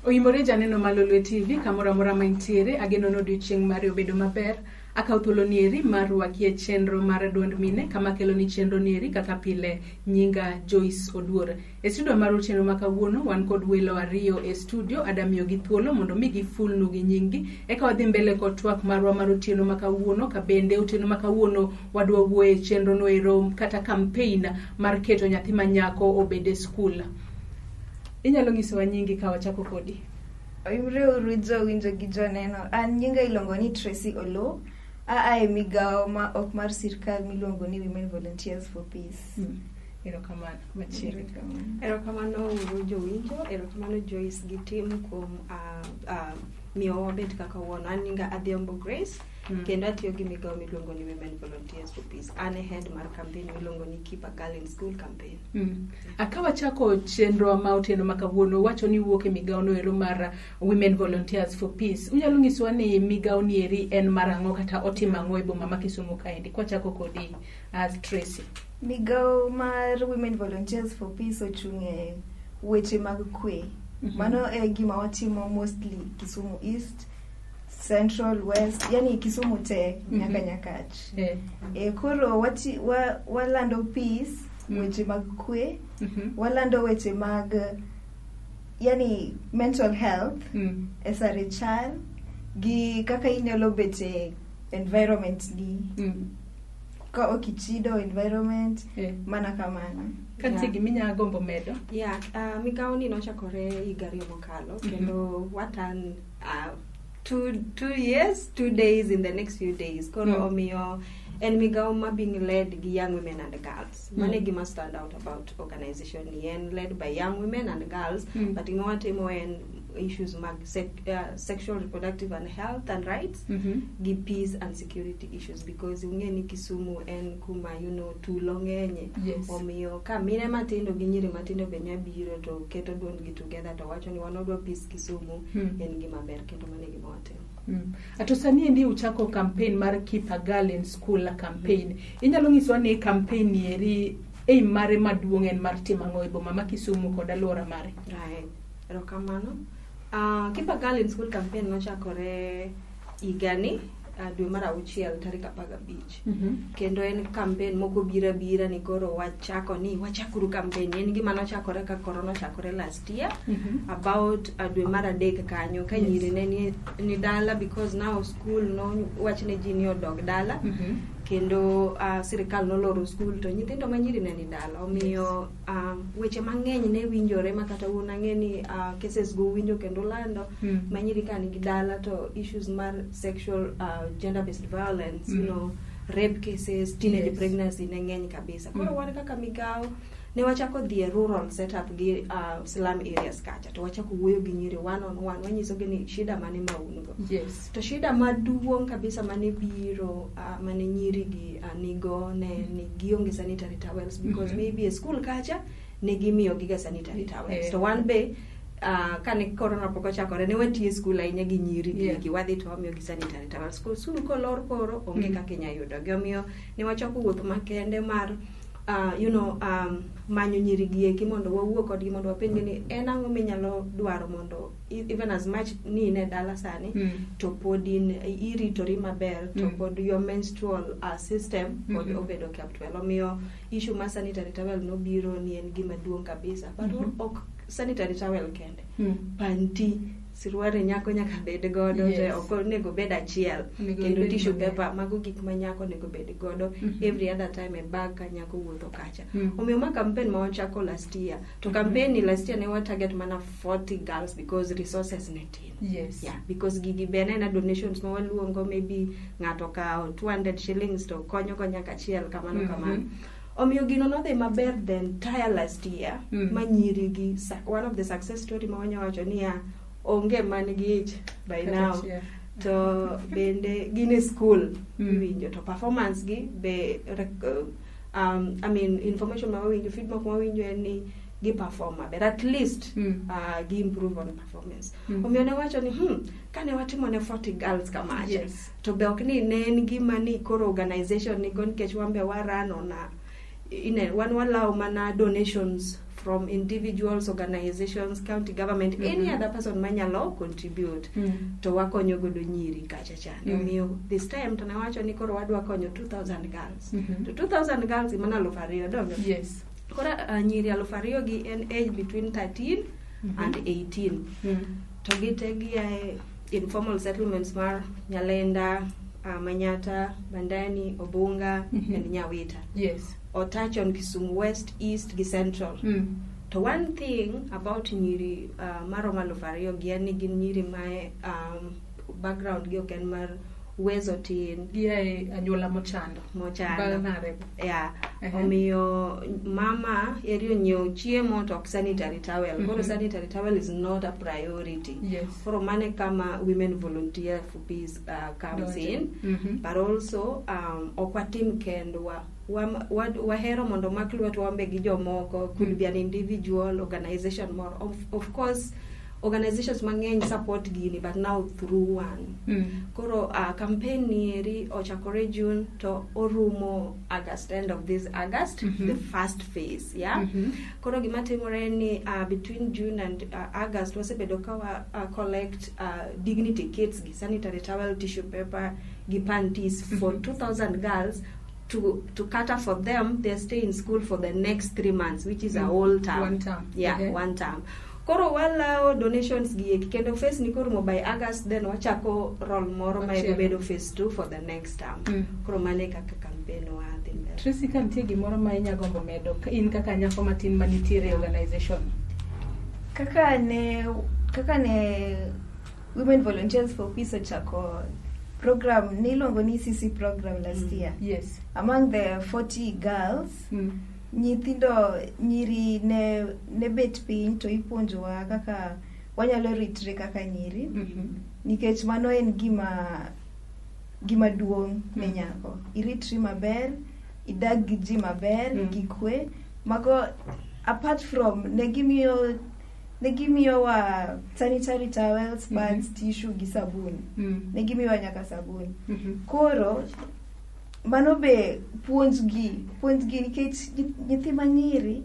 Oimore janeno Malolwe TV kamora mora maintiere ageno odiochieng' mari obedo maber akaw thuolo nieri mar rwakie chenro mar duond mine kama kelo ni chenro nieri kaka pile nyinga Joyce Oduor. E studio mar otieno ma kawuono wan kod welo ariyo e studio adamiyo gi thuolo mondo mi gifulnu gi nyingi eka wadhi mbele kod twak marwa mar otieno ma kawuono ka bende otieno ma kawuono wadwa wuoye chenro no ero kata campaign mar keto nyathi ma nyako obede skul. Inyalo nyisowa nyingi ka wachako kodi? Oimre urujo winjo gi joneno. An nyinga iluongo ni Tracy Oloo. Ae migao ma ok mar sirkal miluongo ni Women Volunteers for Peace. Erokamano machiegni. Erokamano urujo winjo. Erokamano Joyce gi tim kuom miyo wabet kaka wuono. An nyinga Adhiambo Grace. Kendo atiyo gi migao miluongo ni Women Volunteers for Peace. An e head mar campaign miluongo ni Keep a Girl in School campaign. Akawa chako chenro ma otieno ma kawuono wacho ni wuok e migao no ero mar Women Volunteers for Peace. Unyalo nyisowa ni migao ni eri en marang'o kata otimo ang'o e boma ma Kisumu kaendi? Kwa chako kodi Tracy. Migao mar Women Volunteers for Peace ochung'e weche mag kwe. Mano e gima watimo mostly Kisumu East, Central, West, yani Kisumu te nyaka Nyakach. Koro walando peace, weche mag kwe, walando weche mag yani mental health, SRHR, gi kaka inyalo bete environment ni. Ka okichido environment, mana kamano. Kanti giminya gombo medo? Migao ni nochakore higa ariyo mokalo, kendo watan 2 years, 2 days in the next few days. Koro omiyo en migao ma being led gi young women and girls. Mane gima stand out about organization ni en led by young women and girls, but ingawatimo en issues mag sexual, reproductive and health and rights, gi peace and security issues, because ungeni Kisumu en kuma tulo ng'enye. Omiyo ka mine matindo gi nyiri matindo be nyabiro to keto duond gi together to wacho ni wanodwa peace Kisumu, en gima ber kendo mane gima watimo. Ato sani endi uchako campaign mar Keep a Girl in School campaign. Inyalo nyisowa ni campaign ni eri mare maduong' en mar timo ang'o e boma ma Kisumu kod alwora mare? Erokamano. Keep a Girl in School campaign nochakore higani dwe mar 6 tarik 15. Kendo en campaign moko bira ni koro wachakuru campaign. En gima nochakore ka corona chakore last year, about dwe mar 3 kanyo ka nyiri ne ni dala, because now school no wachne ji ni odog dala. Kendo sirikal noloro school to nyithindo manyiri ne ni dala. Omiyo weche mang'eny ne winjore makata una ng'eni cases go winjo kendo lando manyiri ka nigi dala to issues mar sexual gender based violence, rape cases, teenage pregnancy ne ng'eny kabisa. Koro wan kaka migao ne wachako dhi rural setup gi slum areas kacha to wachako wuoyo gi nyiri one on one, wanyiso gi ni shida mane maungo. To shida maduong' kabisa mane biro mane nyiri gi nigo ne gionge sanitary towels, because maybe a school kacha ne gimiyo giga sanitary towels. To one be kane corona pok ochakore ne watie school ahinya gi nyiri gi wadhi to wamiyo gi sanitary towels. School kolor koro onge kaka inya yudo gi, omiyo ne wachako wuoth makende mar manyo nyiri gi eki mondo wawuo kodgi mondo wapenj ni en ang'o minyalo dwaro mondo even as much ni ne dala sani to pod iritori maber to pod your menstrual system pod obedo kept well. Omiyo issue ma sanitary towel no biro ni en gima duong' kabisa, but ok sanitary towel kende, panty, sirware nyako nyaka bed godo, ok onego bed achiel, kendo tissue paper mago gik ma nyako nego bed godo every other time e bag ka nyako wuotho kacha. Omiyo ma campaign ma wachako last year, to campaign ni last year ne wa target mana 40 girls because resources ne tin. Because gigi bene na donations ma waluongo, maybe ng'ato ka 200 shillings to konyo ko nyaka achiel kamano. Omiyo gino nodhi maber the entire last year. Manyiri gi one of the success story ma wanyawacho ni onge manigi ich by now to bende gine school winjo to performance gi be information ma winjo, feedback ma winjo en ni gi performer but at least gi improve on performance. Omiyo ne wacho ni kane watimo ne 40 girls kamache to be ok ni ne en gima ni koro organization ni gon kech wambe warano na wan wallow mana donations from individuals, organizations, county government, any other person manyalo contribute to wakonyo godo nyiri kacha chande. Omiyo this time tunawacho ni koro wadwa konyo 2000 girls. To 2000 girls imana 2,000 dongo. Yes. Kora nyiri 2,000 gi en age between 13 and 18. To gite gi informal settlements mar Nyalenda, Manyata, Bandani, Obunga, and Nyawita. Yes. Or touch on Kisumu West, East, gi Central. To one thing about nyiri maroma 2,000 gi en gin nyiri mae background gi oken mar uwezo tin anyuola mochando yeah. Omiyo mama eriyo nyiewo chiemo to sanitary towel. Koro sanitary towel is not a priority. Yes. Koro mane kama women volunteer for peace comes in. But also okwatim kendwa wahero mondo maklwa to wambe gi jomoko, could be an individual organization more of course organizations mang'eny support gini, but now through one. Koro campaign nieri ochakore June to orumo August, end of this August, the first phase, yeah. Koro gima timore ni between June and August wasebedo ka collect dignity kits gi sanitary towel, tissue paper gi panties for 2,000 girls to cater for them. They stay in school for the next 3 months, which is a whole term. One term. Yeah, one term. Koro wala donations gi kendo phase ni koro by August, then wachako roll moro ma bedo phase 2 for the next term. Koro mane kaka campaign wa thimbe. Tracy, kantie gimoro ma inyagombo medo in kaka nyako matin manitiere organization? Kaka ne Women Volunteers for Peace ochako program niluongo ni CC program last year. Yes. Among the 40 girls, nyithindo nyiri ne bet piny to ipuonjowa kaka wanyalo ritre kaka nyiri. Nikech mano en gima duong' ne nyako. Iritri maber, idag gi ji maber, gi kwe. Mago apart from negimiyo wa sanitary towels, pads, tissue gi sabun. Negimiyo nyaka sabun. Koro mano be puonj gi nikech nyithi manyiri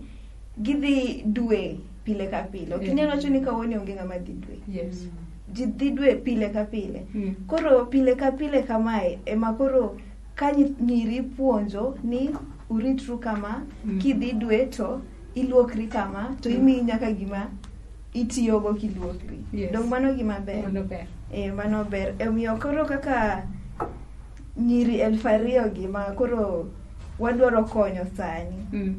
gidhi dwe pile ka pile. Okinyalo wacho ni kawoni onge ng'ama dhi dwe. Yes. Dhi dwe pile ka pile. Koro pile ka pile kamae ema koro ka nyiri puonjo ni uritru kama, kidhi dwe to iluokri kama, to imi nyaka gima itiyogo kiluokri. Yes. Dong mano gima ber. Mano ber. Omiyo koro kaka nyiri 2,000 gi ma koro wadwaro konyo sani.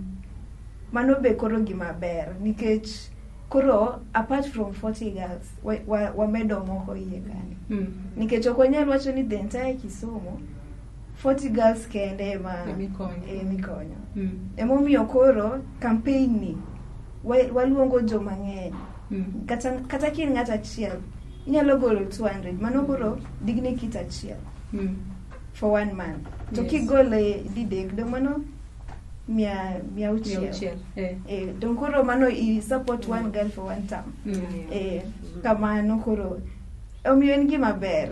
Mano be koro gima ber nikech koro apart from 40 girls wamedo moko iye kani. Nikech ok wanyal wacho ni the entire Kisumu 40 girls kende mikonyo. Emomiyo koro campaign ni waluongo joma ng'eny. Kata kin ng'at achiel inyalo golo 200, mano koro digni kit achiel for 1 month. To kigole didek do mano 600. Don koro mano I support one girl for 1 term. Kamano koro omiyo en gima ber.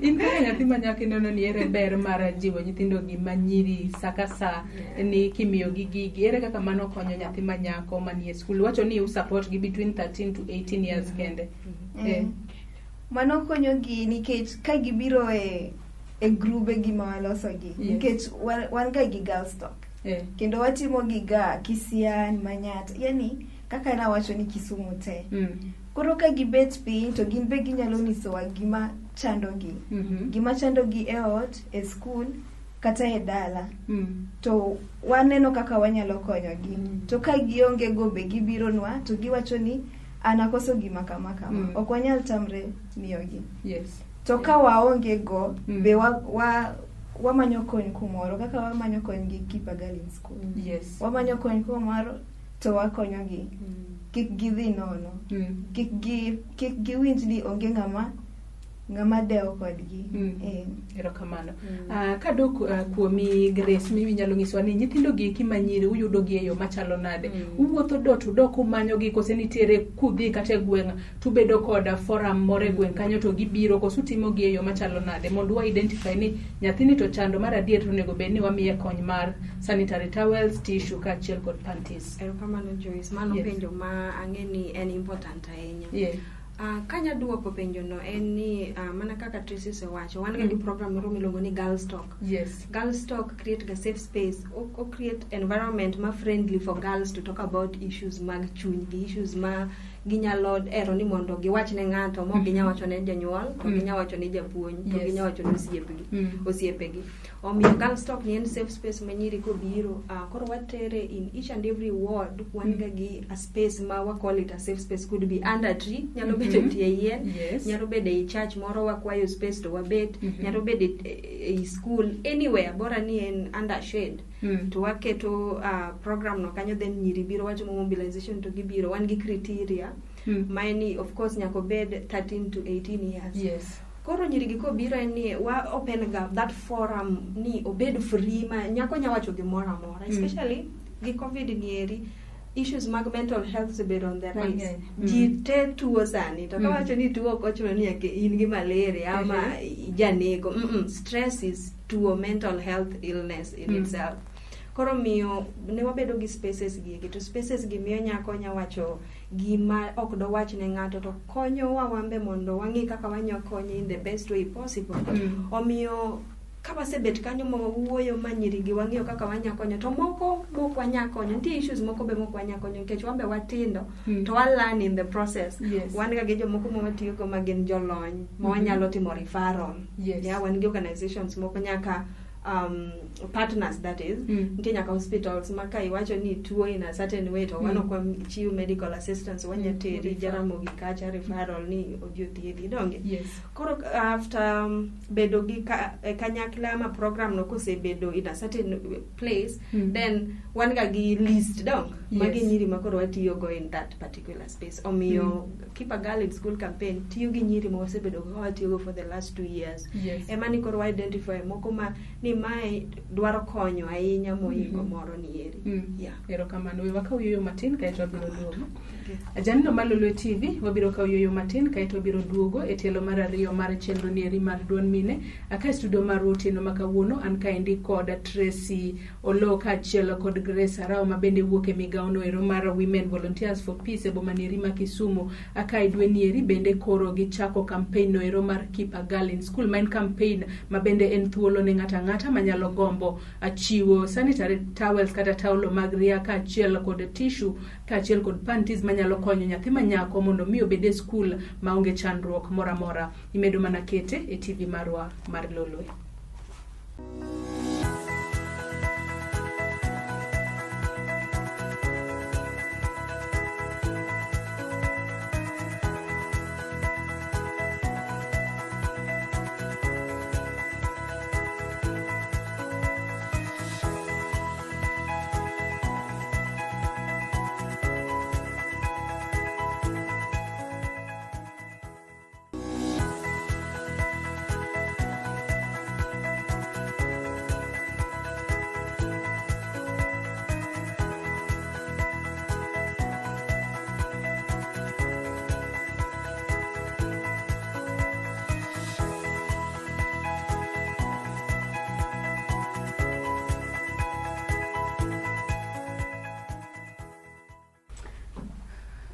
In kaka nyathi manyako neno ni ere ber mar jiwo nyithindo gi manyiri saka sa ni kimiyo gi gigi, ere kaka mano konyo nyathi manyako manie school? Wacho ni you support gi between 13 to 18 years kende. Mano konyo gi nikech ka gibiro e grube gima waloso gi. Nikech wan ga gi girls talk. Kendo watimo gi ga Kisian, Manyata. Yani kaka na wacho ni Kisumu te. Koro ka gibet piny to gin be ginyalo nisowa gima chando gi. Gima chando gi e ot, e school, kata e dala. To waneno kaka wanyalo konyo gi. To ka gionge go be gibiro nwa to giwacho ni anakoso gima kama. Ok wanyal tamre miyo gi. Yes. To ka waonge go be wamanyo kony kumoro kaka wamanyo kony gi Keeper Girl in School. Yes. Wamanyo kony kumoro to wakonyo gi. Kik gidhi nono. Kik giwinj ni onge ng'ama ng'ama dewo kodgi. Erokamano. Kadok kuomi Grace, mi nyalo nyisowa ni nyithindo gi kimanyiri uyudo gi e yo machalo nade. Uwuotho do to do kumanyo gi kose nitiere kudhi kata e gweng' tubedo koda forum moro e gweng' kanyo to gibiro koso utimo gi e yo machalo nade mondo wa identify ni nyathini to chando mar adier to onego bed ni wamiye kony mar sanitary towels, tissue kaachiel kod panties. Erokamano Joyce, mano penjo ma ang'e ni en important ahinya. Kanya duoko penjo no en ni mana kaka Tracy sewacho wan gi program moro miluongo ni Girls Talk. Girls Talk create a safe space o create environment ma friendly for girls to talk about issues mag chuny gi issues ma ginyalo ero ni mondo giwach ne ng'ato mo ginyawacho ne janyuol to ginyawacho ne japuonj to ginyawacho ne osiepegi. Omiyo Girls Talk ni en safe space ma nyiri ko biro koro watere in each and every ward wan gi a space ma wa call it a safe space, could be under tree, nyalo bedo tie yien, nyalo bedo e church moro wakwayo space to wabet, nyalo bedo e school, anywhere bora ni en under shade. To waketo program no kanyo, then nyiri biro watimo mobilization to gibiro wan gi criteria maini of course nyako bed 13 to 18 years. Koro nyiri gi ko biro ni wa open ga that forum ni obed free ma nyako nyawacho gimoro amora, especially gi covid nieri issues mag mental health se bedo on the rise. Ji te tuo sani to kawacho ni tuo kochuno ni in gi malaria ama janego. Stress is tuo, mental health illness in itself. Koro miyo ne wabedo gi spaces gi to spaces gi miyo nyako nyawacho gima ok do wach ne ng'ato to konyo wambe mondo wangi kaka wanyo konyo in the best way possible. Omiyo kama sebet kanyo mo wuoyo manyiri gi wang'iyo kaka wanya konyo to moko wanya konyo, nitie issues moko be moko wanya konyo nikech wambe watindo to wa learn in the process. Wan ga gejo moko mo watiyo go magin jolony mo wanyalo timo referral. Wan gi organizations moko nyaka partners, that is nitie nyaka hospitals maka iwacho ni tuo in a certain way to wano kwa chiu medical assistance wanya teri jaramo gi kacha referral ni obiothiedhi donge. Koro after bedo gi kanyakla ma program no kose bedo in a certain place, then wan ga gi list dong magi nyiri makoro watiyo go in that particular space. Omiyo Keep a Girl in School campaign tiyo gi nyiri mo osebedo go watiyo go for the last 2 years. Emani koro identify moko ma ni mai dwaro konyo ahinya moingo moro ni eri. Erokamano. We waka uyoyo matin kaito biro duogo. Ajanno malolo TV wabiro ka uyoyo matin kaito biro duogo e tielo mar ariyo mar chenro ni eri mar Duond Mine. Aka studio mar Otieno makawuono an kaendi kod Tracy Oloo kaachiel kod Grace Arao mabende wuok e migaono ero mar Women Volunteers for Peace e boma ni eri ma Kisumu. Aka e dwe ni eri bende koro gichako campaign no ero mar Keep a Girl in School, main campaign mabende en thuolo ne ng'ata manyalo gombo achiwo sanitary towels kata taulo mag ria kaachiel kod tissue kaachiel kod panties manyalo konyo nyathi manyako mondo mi obed e school maonge chandruok moro amora. Imedo mana kete e TV marwa mar Lolwe.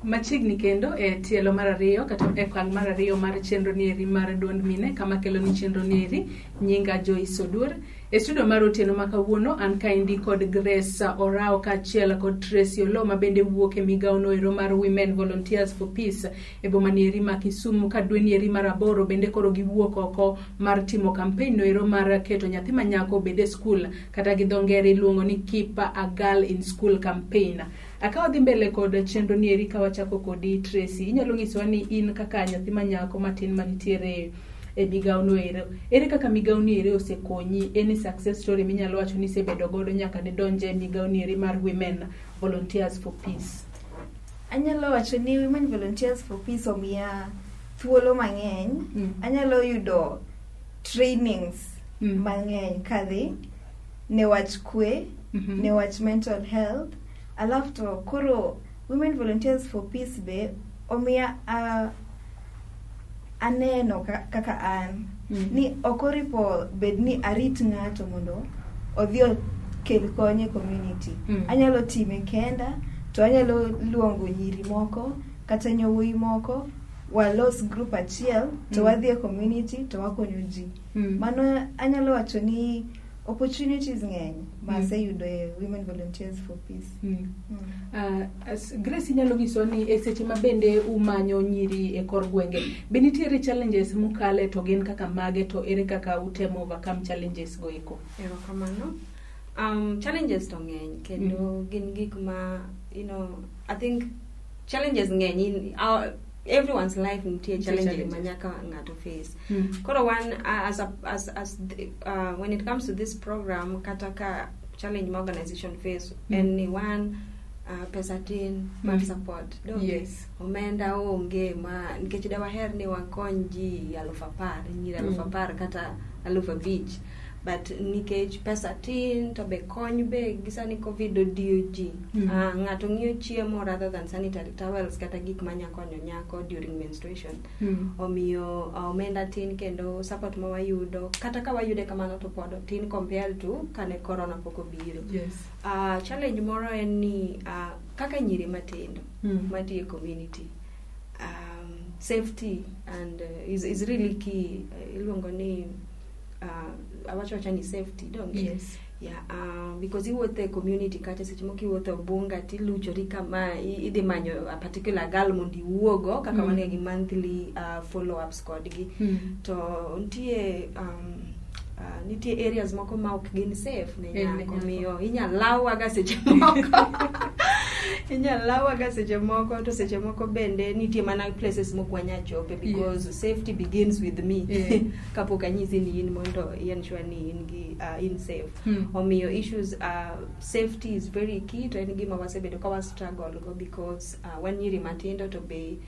Machiegni kendo e tielo mar ariyo kata e kwang mar ariyo mar chenro ni eri mar Duond Mine kama kelo ni chenro ni eri nyinga Joyce Oduor. E studio mar Otieno makawuono an kaendi kod Grace Orao kaachiel kod Tracy Oloo mabende wuok e migaono ero mar Women Volunteers for Peace e boma ni eri ma Kisumu, ka dwe ni eri mar aboro bende koro giwuok oko mar timo campaign no ero mar keto nyathi manyako obed e school kata gi dho ngere iluongo ni Keep a Girl in School campaign. Akawa dhi mbele kod chenro ni eri ka wachako kodi Tracy, inyalo nyisowa ni in kaka nyathi manyako matin manitiere e migaono ero, ere kaka migaoni eri osekonyi, any success story minyalo wacho ni sebedo godo nyaka ne donje migaoni eri mar Women Volunteers for Peace? Anyalo wacho ni Women Volunteers for Peace omiya thuolo mang'eny, anyalo yudo trainings mang'eny kadhi newach kwe, newach mental health. Alafu to koro Women Volunteers for Peace be omiya aneno kaka an ni okoripo bed ni arit ng'ato mondo odhi kel konye community. Anyalo time kenda, to anyalo luongo nyiri moko kata nyowuoyi moko, walos group achiel to wadhi e community to wakonyo ji. Mano anyalo wacho ni opportunities ng'eny maseyudo e Women Volunteers for Peace. Grace, inyalo nyiso ni e seche ma bende umanyo nyiri e kor gwenge, be nitiere challenges mukale to gin kaka mage, to ere kaka utemo overcome challenges go eko? Erokamano. Challenges to ng'eny kendo gin gik ma, you know, I think challenges ng'eny in everyone's life nitie challenges manyaka ng'ato face. Koro one when it comes to this program, kataka challenge my organization face, anyone pesa tin mar support. Yes. Omenda onge ma nikech dawa her ni wakony ji 10,000 nyiri 10,000 kata 5,000. But nikech pesa tin to be kony be gisani COVID odio ji. Ng'ato ng'iyo chiemo rather than sanitary towels kata gik manya konyo nyako during menstruation. Omiyo omenda tin kendo support ma wayudo kata ka wayude kamano to pod tin compared to kane corona pok obiro. Yes. Challenge moro en ni kaka nyiri matindo matiye community, safety and is really key. Iluongo ni awacho ni safety, don't you? Yes. Yeah, because you with the community kata seche moko iwuotho bunga tiluchori kama idhi manyo a particular girl mondi wuogo kaka wane gi monthly follow ups kodgi. To nitie areas moko ma ok gin safe ne nyako, miyo inyalawaga seche moko. Inyalawaga seche moko, to seche moko bende nitie mana places moko wanya chope because safety begins with me. Kapok anyisi ni in mondo ensure ni in gi in safe. Omiyo issues safety is very key to en gima wasebedo ka struggle go because when nyiri matindo to be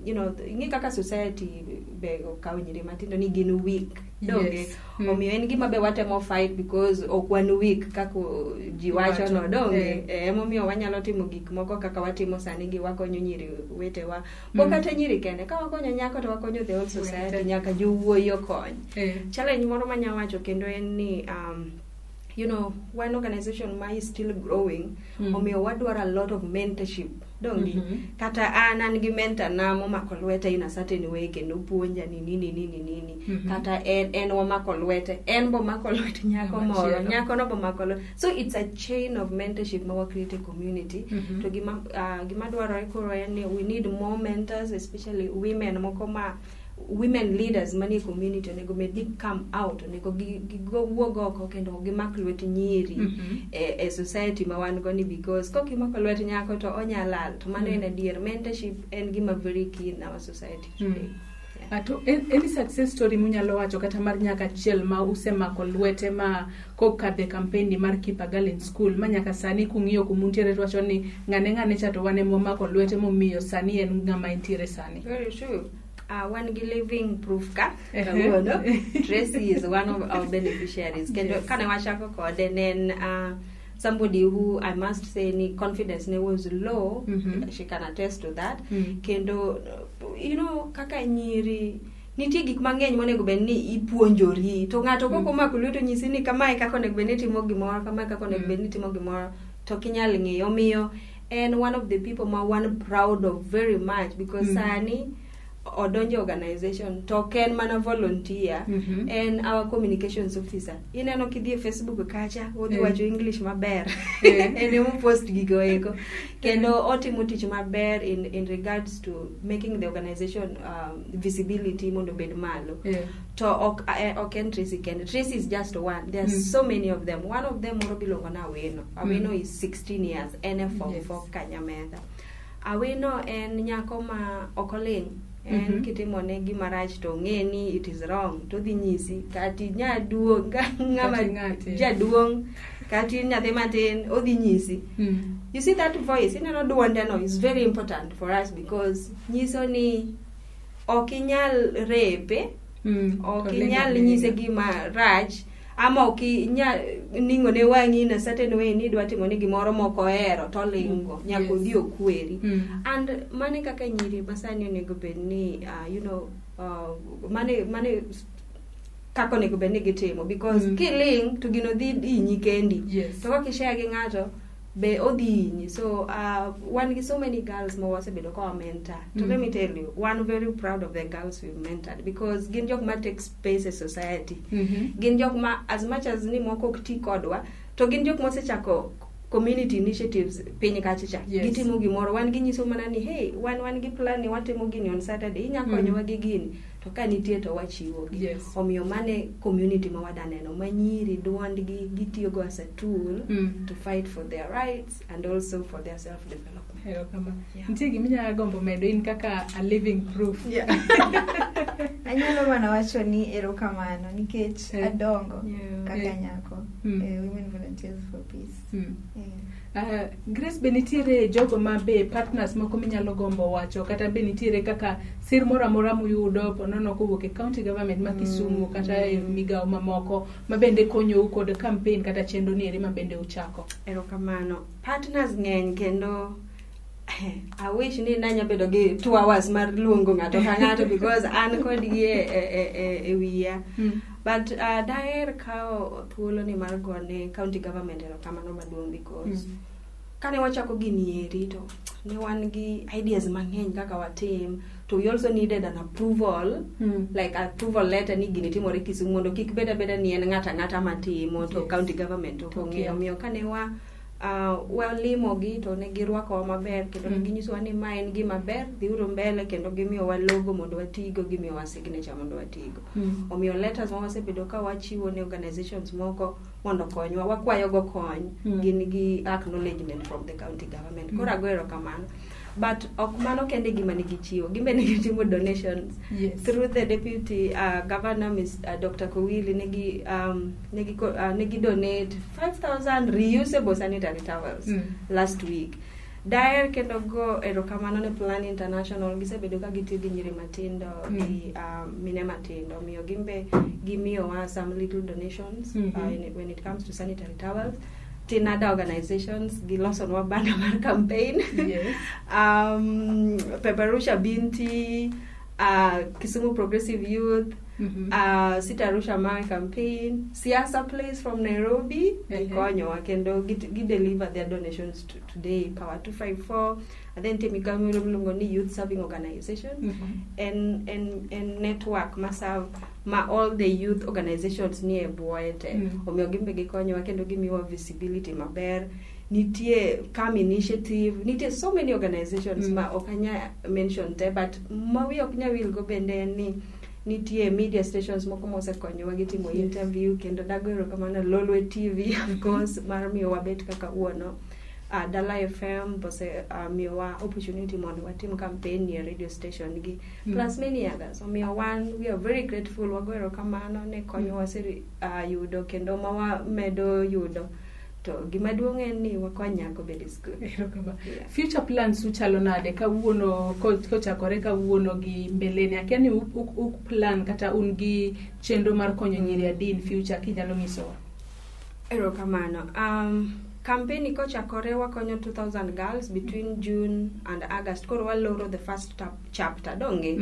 you know, ingi kaka society be okaw nyiri matindo ni gin weak. Yes. Omiyo en gima be watemo fight because ok wan weak kako ji wacho no donge. Emomiyo wanyalo timo gik moko kaka watimo sani gi wakonyo nyiri wetewa. Kata nyiri kende ka wakonyo nyako to wakonyo the whole society, nyaka jowuoyi okony. Challenge moro manya wacho kendo en ni you know, one organization ma is still growing, omiyo wadwaro a lot of mentorship. Dongi kata an gi mentor na momako lwete in a certain way kendo puonja ni nini kata en omako lwete, en bo mako lwete nyako moro, nyako no bo mako lwete. So it's a chain of mentorship ma wa create a community. To gima dwarore koro en ni we need more mentors, especially women moko ma women leaders mani community nego medni come out, nego go wuog oko kendo gimak lwet nyiri e society ma wan go ni, because koki mako lwet nyako to onyalal to mano en adier. Mentorship en gima very key in our society today. Ato any success story munyalo wacho kata mar nyaka chiel ma usemako lwete ma kokadhe campaign mar Keep a Girl in School ma nyaka sani kung'iyo kumuntiere wacho ni ng'ane chato wane momako lwete momiyo sani en ng'ama intiere sani? Very true. One living proof ka Tracy is one of our beneficiaries. Kendo kana wachako kode nen somebody who I must say ni confidence ne was low. She can attest to that. Kendo you know kaka nyiri nitie gik mang'eny monego ben ni ipuonjori, to ng'ato koko mako lweto nyisi ni kamae kako onego ben ni timo gimoro, kamae kako onego ben ni timo gimoro, to kinyal ng'eyo. Miyo and one of the people ma one proud of very much because sani odonjo organization to ken mana volunteer and our communications officer. Ineno kidhi Facebook kacha odhi wacho English maber ene mo post gigo eko kendo otimo tich maber in regards to making the organization visibility mondo bed malo. To ok en Tracy kende. Tracy is just one. There's so many of them. One of them moro bilongo na Aweno is 16 years ene form 4 Kanyametha. Aweno en nyako ma okoling en kitimo ne gima rach to ng'eni it is wrong to dhi nyisi kati nyaduong ng'ama jaduong kati nyathi matin odhi nyisi. You see that voice ineno duonde no is very important for us because nyiso ni ok inyal repe, ok inyal nyise gima rach, ama ok inyal ningo ne wangi in a certain way ni dwa timo ni gimoro moko ero to lingo nyaka odhi okweri. And mane kaka nyiri masani onego bed ni you know mane kako nego bed ni gitimo, because kiling to gino dhi inyi kendi, to kaka ishare gi ng'ato be odhi. So one get so many girls mo wasebedo ka mentor. So let me tell you, one very proud of the girls we've mentored, because gin jok ma take space in society. Gin jok ma as much as ni moko kti kodwa, to gin jok ma sechako community initiatives piny kachicha. Gitimo gimoro, wan ginyiso mana ni hey, wan gi plan ni watimo gini on Saturday, inya konyowa gi gini. To ka nitie to wachiwo gi. Omiyo mane community ma wadaneno manyiri duondgi gitiyogo as a tool to fight for their rights and also for their self development. Nitie giminya gombo medo in kaka a living proof. Anyalo mana wacho ni erokamano nikech adongo kaka nyako Women Volunteers for Peace. Grace, benitiere jogo ma be partners moko minyalo gombo wacho, kata benitiere kaka sir moro amora muyudo ponono kowuok e county government ma Kisumu kata e migao mamoko ma bende konyo kod campaign kata chenro nieri ma bende uchako? Erokamano. Partners ng'eny kendo I wish ni nanya bedo gi 2 hours mar luongo ng'ato ka ng'ato because an kod gi e wiya. But daher kao thuolo ni mar gone county government erokamano maduong' because kane wachako gini eri to ne wan gi ideas mang'eny kaka watim, to we also needed an approval, like approval letter ni gini timore Kisumu mondo kik beda ni en ng'ata matimo to county government ong'eyo. Omiyo kane walimo gi to ne girwako maber kendo ginyisowa ni ma en gima ber, dhiuru mbele, kendo gimiyowa logo mondo watigo, gimiyowa signature mondo watigo. Omiyo letters ma wasebedo ka wachiwo ne organizations moko mondo konywa, wakwayogo kony, gin gi acknowledgement from the county government. Koro ago erokamano. But ok mano kende gima negichiwo, gimbe negitimo donations through the deputy governor Dr. Kowili. Negi donate 5,000 reusable sanitary towels last week. Daher kendo go erokamano ne Plan International, gisebedo ka gitiyo gi nyiri matindo gi mine matindo, miyo gimbe gimiyowa some little donations when it comes to sanitary towels. Tinada organizations gilosonwa banda mar campaign. Peperusha Binti, Kisumu Progressive Youth, Sita Arusha Mai campaign, Siasa Place from Nairobi, gikonyowa kendo deliver their donations today, Power 254, and then Temika Mulungoni Youth Serving Organization, and network masav ma all the youth organizations near Boete. Omiyo gimbe gikonyowa kendo gimiwa visibility maber. Nitie Come Initiative, nitie so many organizations ma okanya mention te, but mawi oknya will go bende ni nitie media stations moko mosekonyowa gitimo interview, kendo dago erokamano Lolwe TV of course mar miyo wabet kaka uono. Dala FM bose miyowa opportunity mondo watim campaign near radio station gi plus many others. We are very grateful, wago erokamano ne konyowa yudo kendo mawa medo yudo. To gimaduong' en ni wakonyako bed school. Future plans uchalo nade kawuono kochakore kawuono gi mbelene, akiani uk plan kata un gi chenro mar konyo nyiri adin future kinyalo nyisowa? Erokamano. Campaign kochakore wakonyo 2,000 girls between June and August. Koro waloro the first chapter donge.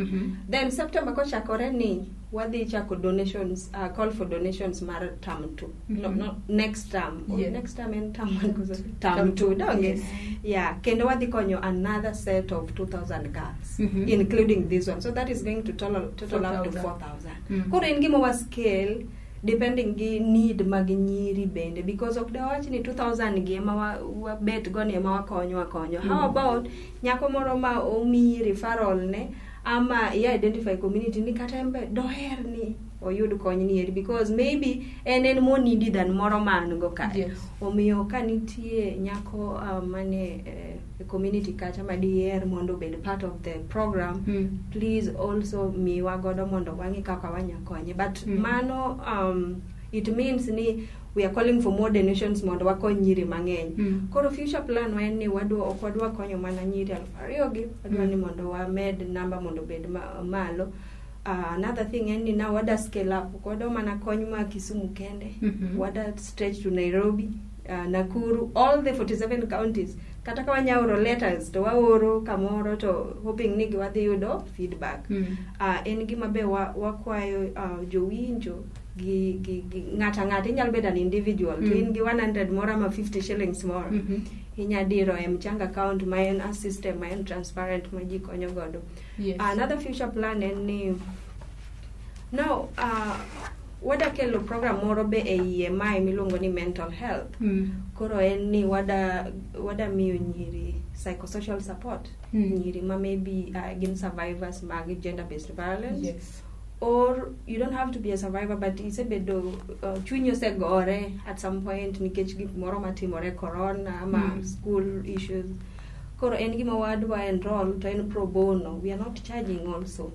Then September kochakore ni wadhi chako donations, call for donations mar term 2. No, next term. Next term and term 2 donge. Yeah, kendo wadhi konyo another set of 2,000 girls, including this one. So that is going to total up to 4,000. Koro en gimo wa scale depending gi need mag nyiri bende, because ok dawach ni 2,000 gi ema wabet goni ema wakonyo. How about nyako moro ma omi referral ne ama identify community ni kata embe doher ni oyud kony ni eri, because maybe en more needy than moro man go ka. Omiyo kanitie nyako mane community kacha madier mondo bed part of the program, please also miwa godo mondo wangi kaka wanyakonye. But mano it means ni we are calling for more donations mondo wakony nyiri mang'eny. Koro future plan wa en ni ok wadwa konyo mana nyiri 2,000 gi, wadwa ni mondo wamed namba mondo bed malo. Another thing en ni now wada scale up, wadwa mana kony ma Kisumu kende, wada stretch to Nairobi, Nakuru, all the 47 counties. Kata ka wanyaoro letters to waoro kamoro to hoping ni wadhi yudo feedback. En gima be wakwayo jowinjo gi ng'ata inyalo bedo an individual to in gi 100 moro ama 50 shillings moro inyadiro e mchanga account ma en a system ma en transparent ma ji konyo godo. Another future plan en ni now wada kelo program moro be e EMI miluongo ni mental health. Koro en ni wada miyo nyiri psychosocial support, nyiri ma maybe gin survivors mag gender based violence. Or you don't have to be a survivor, but isebedo chunyi osegore at some point nikech gik moro matimore, corona ama school issues. Koro en gima wadwa enroll to en pro bono, we are not charging also.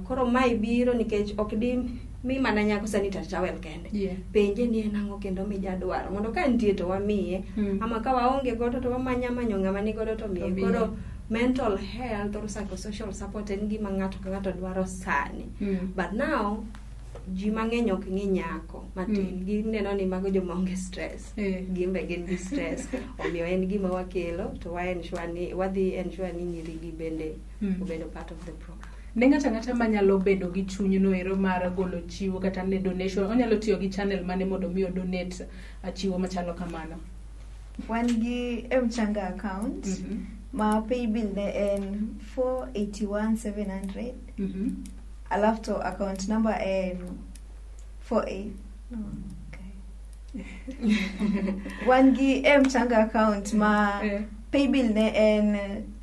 Koro mai biro nikech okdi mi mana nyako sanitary towel kende. Penje ni enango kendo mi jadwaro mondo ka nitie to wamiye, ama ka waonge godo to wamanyo ng'ama ni godo to miye. Koro mental health or psychosocial support en gima ng'ato ka ng'ato dwaro sani. But now ji mang'eny ok ng'i nyako matin, gineno ni mago joma onge stress, gimbe gin gi stress. Omiyo en gima wakelo to wadhi ensure ni nyiri gi bende obedo part of the program. Ne ng'ata manyalo bedo gi chuny no ero mar golo chiwo kata ne donation, onyalo tiyo gi channel mane mondo mi donate chiwo machalo kamano. Wan gi mchanga account ma pay bill ne en 481,700. Alafu to account number en 48. Wan gi mchanga account ma pay bill ne en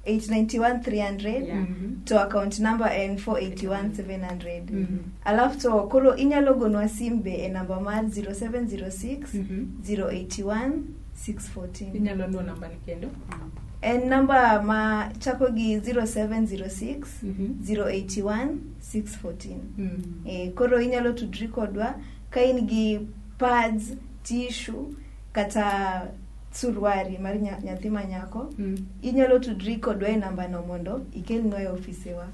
891,300 to account number en 481,700. Alafu to koro inyalo gonwa simbe e number mar 0706 081 614. Inyalo nuo namba ni kendo. En number ma chako gi 0706 081 614. Koro inyalo tudri kodwa ka in gi pads, tissue kata surwari mar nyathi manyako, inyalo tudri kodwa e namba no mondo ikelnwa e office wa.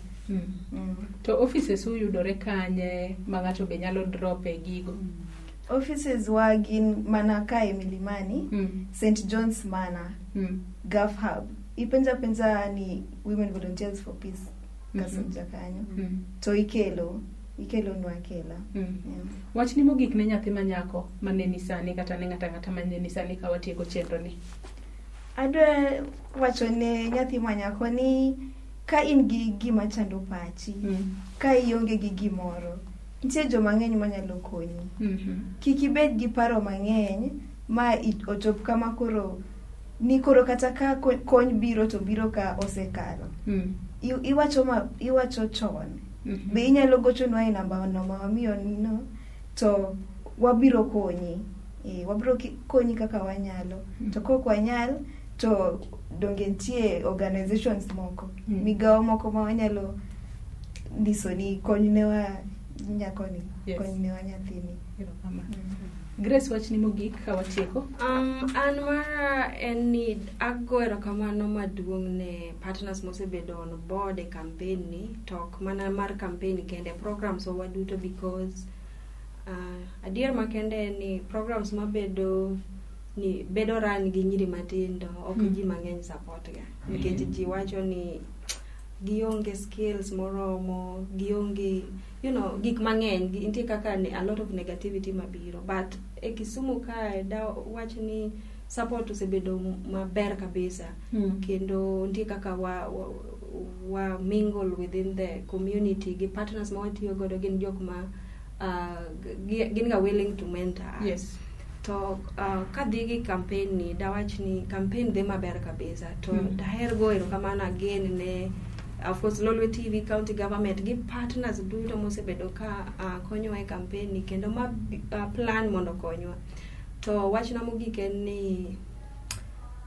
To offices uyudore kanye ma ng'ato be nyalo drop e gigo? Offices wa gin mana kae Milimani, St. John's Manor, Gulf Hub. Ipenja ni Women Volunteers for Peace kasunja kanyo. To ikelo nwa kela. Wach ni mogik ne nyathi manyako maneni sani kata ne ng'ata maneni sani ka watieko chenro ni. Adwa wacho ne nyathi manyako ni ka in gi gima chando pachi, ka ionge gi gimoro, nitie joma ng'eny manyalo konyi. Kik ibed gi paro mang'eny ma ochop kama koro kata ka kony biro to biro ka osekalo. Iwacho chon. Be inyalo gochonwa e namba no ma wamiyo no to wabiro konyi. Wabiro konyi kaka wanyalo. To kok wanyal to donge nitie organizations moko, migawo moko ma wanyalo ndiso ni konynewa nyakoni, konynewa nyathini. Grace, wach ni mogik ka watieko. An mara en ni agoero kamano maduong' ne partners mosebedo on board e campaign ni, tok mana mar campaign kende programs waduto, because adier makende ni programs mabedo ni bedo ran gi nyiri matindo ok ji mang'eny support ga, nikech ji wacho ni gionge skills moromo, gionge gik mang'eny, nitie kaka a lot of negativity mabiro. But e Kisumu kae da wach ni support osebedo maber kabisa, kendo nitie kaka wa mingle within the community gi partners ma watiyo godo gin jok ma gin ga willing to mentor us. To kadhi gi campaign ni da wach ni campaign dhi maber kabisa, to daher goero kamano again ne of course Lolwe TV, county government gi partners duto mosebedo ka konyo e campaign ni kendo ma plan mondo konywa. To wach na mogik en ni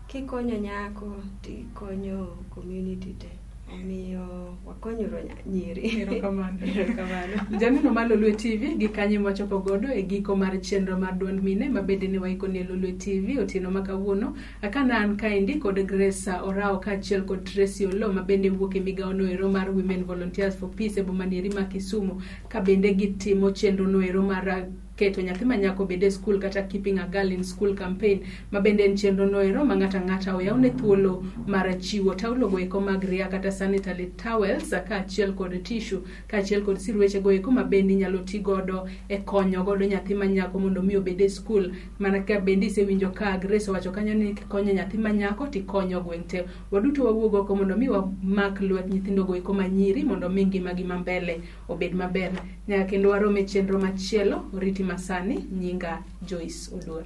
kikonyo nyako ti konyo community te. omiyo wakonyoro nyiri. Erokamano. Erokamano. Janeno mar Lolwe TV gi kanye mwachopo godo e giko mar chenro mar duond mine mabende ne waikoni e Lolwe TV otieno ma kawuono. Akana an kaendi kod Grace Orao kaachiel kod Tracy Oloo mabende wuok e migawo noero mar Women Volunteers for Peace e bomanieri ma Kisumu, ka bende gitimo chenro noero mar keto nyathi manyako bede skul kata keeping a girl in school campaign, mabende en chenro noero ma ng'ata oyawne thuolo mar chiwo taulo goeko mag ria kata sanitary towels kaachiel kod tissue kaachiel kod sirweche goeko mabende inyalo ti godo e konyo godo nyathi manyako mondo mi obede skul. Mana ka bende isewinjo ka Grace owacho kanyo ni konyo nyathi manyako tikonyo gweng' te. Waduto wawuog oko mondo mi wamak lwet nyithindo goeko manyiri mondo mi ngimagi ma mbele obed maber. Nyaka kendo warome chenro machielo, oriti masani, nyinga Joyce Oluor.